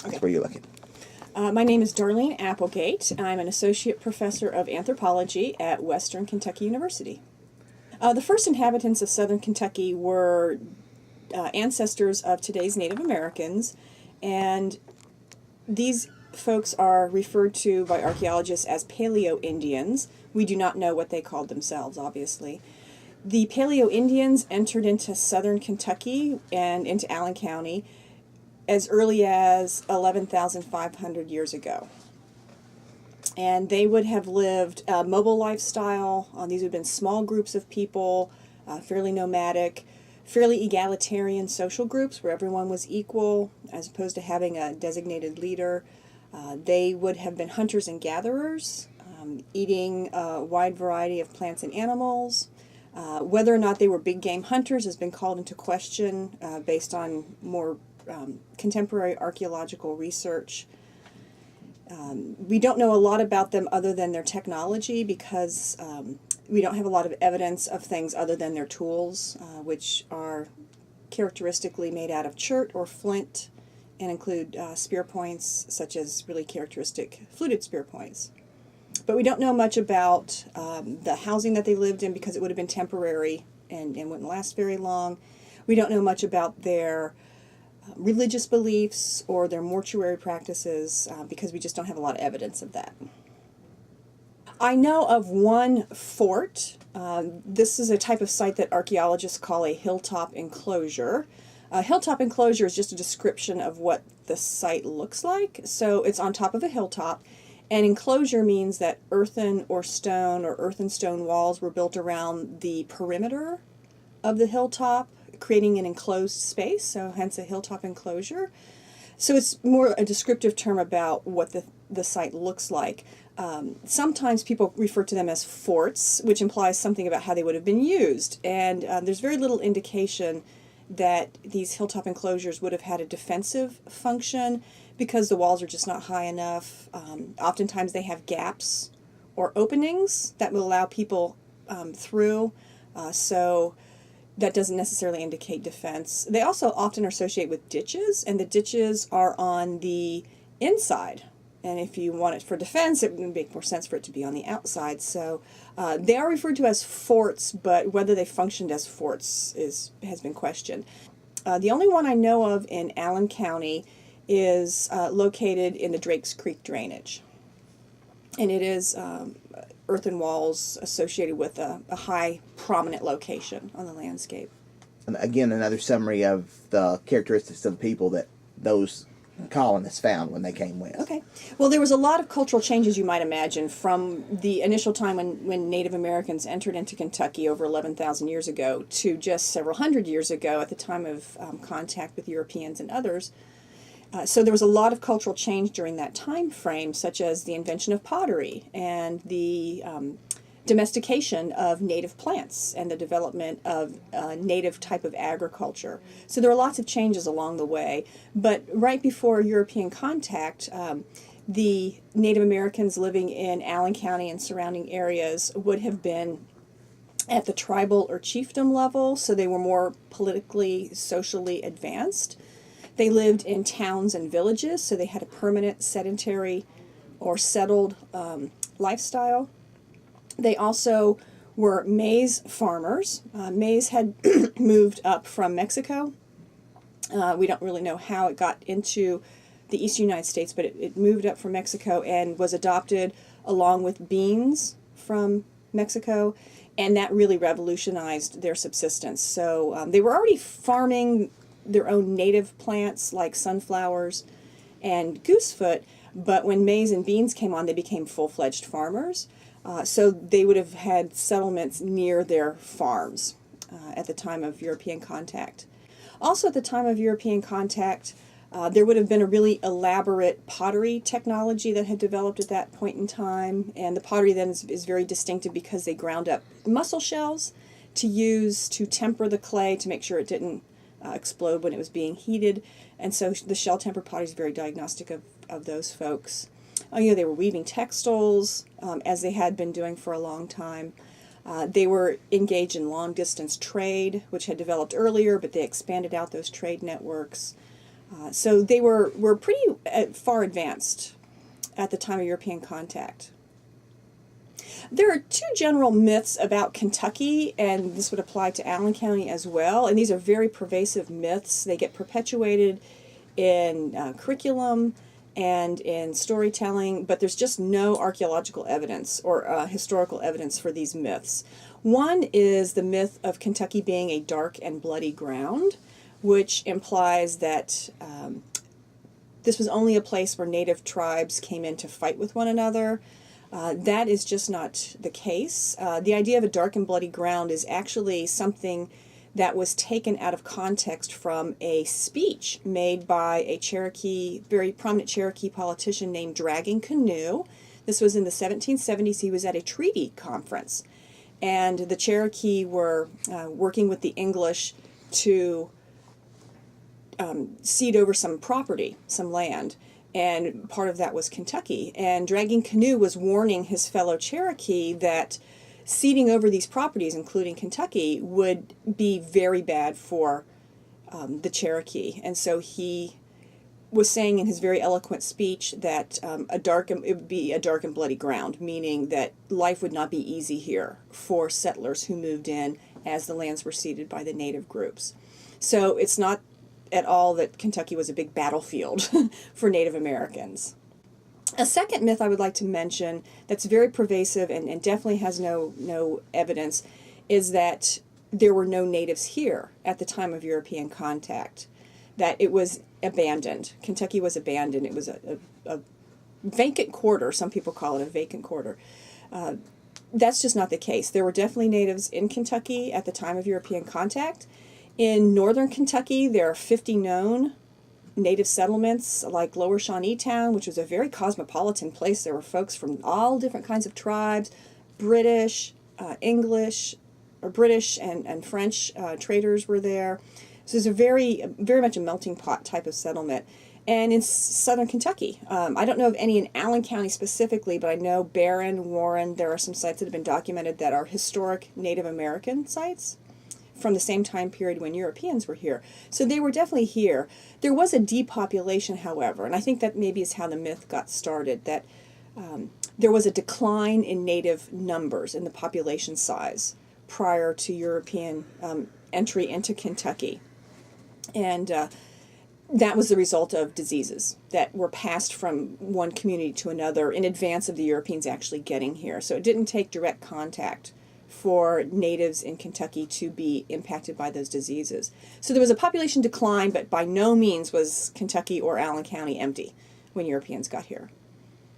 That's where you're looking. My name is Darlene Applegate. I'm an associate professor of anthropology at Western Kentucky University. The first inhabitants of southern Kentucky were ancestors of today's Native Americans, and these folks are referred to by archaeologists as Paleo-Indians. We do not know what they called themselves, obviously. The Paleo-Indians entered into southern Kentucky and into Allen County as early as 11,500 years ago. And they would have lived a mobile lifestyle. These would have been small groups of people, fairly nomadic, fairly egalitarian social groups where everyone was equal as opposed to having a designated leader. They would have been hunters and gatherers, eating a wide variety of plants and animals. Whether or not they were big game hunters has been called into question based on more contemporary archaeological research. We don't know a lot about them other than their technology because we don't have a lot of evidence of things other than their tools, which are characteristically made out of chert or flint and include spear points, such as really characteristic fluted spear points. But we don't know much about the housing that they lived in because it would have been temporary and wouldn't last very long. We don't know much about their religious beliefs or their mortuary practices because we just don't have a lot of evidence of that. I know of one fort. This is a type of site that archaeologists call a hilltop enclosure. A hilltop enclosure is just a description of what the site looks like. So it's on top of a hilltop, and enclosure means that earthen or earthen stone walls were built around the perimeter of the hilltop, creating an enclosed space, so hence a hilltop enclosure. So it's more a descriptive term about what the site looks like. Sometimes people refer to them as forts, which implies something about how they would have been used. And there's very little indication that these hilltop enclosures would have had a defensive function because the walls are just not high enough. Oftentimes they have gaps or openings that will allow people through. So that doesn't necessarily indicate defense. They also often are associated with ditches, and the ditches are on the inside. And if you want it for defense, it would make more sense for it to be on the outside. So they are referred to as forts, but whether they functioned as forts has been questioned. The only one I know of in Allen County is located in the Drakes Creek drainage. And it is earthen walls associated with a high, prominent location on the landscape. And again, another summary of the characteristics of the people that those colonists found when they came west. Okay. Well, there was a lot of cultural changes, you might imagine, from the initial time when Native Americans entered into Kentucky over 11,000 years ago to just several hundred years ago at the time of contact with Europeans and others. So there was a lot of cultural change during that time frame, such as the invention of pottery and the domestication of native plants and the development of a native type of agriculture. So there were lots of changes along the way. But right before European contact, the Native Americans living in Allen County and surrounding areas would have been at the tribal or chiefdom level, so they were more politically, socially advanced. They lived in towns and villages, so they had a permanent sedentary or settled lifestyle. They also were maize farmers. Maize had moved up from Mexico. We don't really know how it got into the eastern United States, but it moved up from Mexico and was adopted along with beans from Mexico, and that really revolutionized their subsistence. So they were already farming their own native plants like sunflowers and goosefoot, but when maize and beans came on, they became full-fledged farmers. So they would have had settlements near their farms at the time of European contact. Also at the time of European contact, there would have been a really elaborate pottery technology that had developed at that point in time, and the pottery then is very distinctive because they ground up mussel shells to use to temper the clay to make sure it didn't explode when it was being heated, and so the shell tempered pottery is very diagnostic of those folks. They were weaving textiles, as they had been doing for a long time. They were engaged in long-distance trade, which had developed earlier, but they expanded out those trade networks. So they were pretty far advanced at the time of European contact. There are two general myths about Kentucky, and this would apply to Allen County as well, and these are very pervasive myths. They get perpetuated in curriculum and in storytelling, but there's just no archaeological evidence or historical evidence for these myths. One is the myth of Kentucky being a dark and bloody ground, which implies that this was only a place where native tribes came in to fight with one another. That is just not the case. The idea of a dark and bloody ground is actually something that was taken out of context from a speech made by a Cherokee, very prominent Cherokee politician named Dragging Canoe. This was in the 1770s. He was at a treaty conference, and the Cherokee were working with the English to cede over some property, some land, and part of that was Kentucky. And Dragging Canoe was warning his fellow Cherokee that ceding over these properties, including Kentucky, would be very bad for the Cherokee. And so he was saying in his very eloquent speech that it would be a dark and bloody ground, meaning that life would not be easy here for settlers who moved in as the lands were ceded by the native groups. So it's not at all that Kentucky was a big battlefield for Native Americans. A second myth I would like to mention that's very pervasive and definitely has no evidence is that there were no natives here at the time of European contact, that it was abandoned. Kentucky was abandoned. It was a vacant quarter. Some people call it a vacant quarter. That's just not the case. There were definitely natives in Kentucky at the time of European contact. In northern Kentucky, there are 50 known native settlements like Lower Shawneetown, which was a very cosmopolitan place. There were folks from all different kinds of tribes, British, English, or British and French traders were there. So it's a very much a melting pot type of settlement. And in southern Kentucky, I don't know of any in Allen County specifically, but I know Barron, Warren, there are some sites that have been documented that are historic Native American sites from the same time period when Europeans were here. So they were definitely here. There was a depopulation, however, and I think that maybe is how the myth got started, that there was a decline in native numbers in the population size prior to European entry into Kentucky. And that was the result of diseases that were passed from one community to another in advance of the Europeans actually getting here. So it didn't take direct contact for natives in Kentucky to be impacted by those diseases. So there was a population decline, but by no means was Kentucky or Allen County empty when Europeans got here.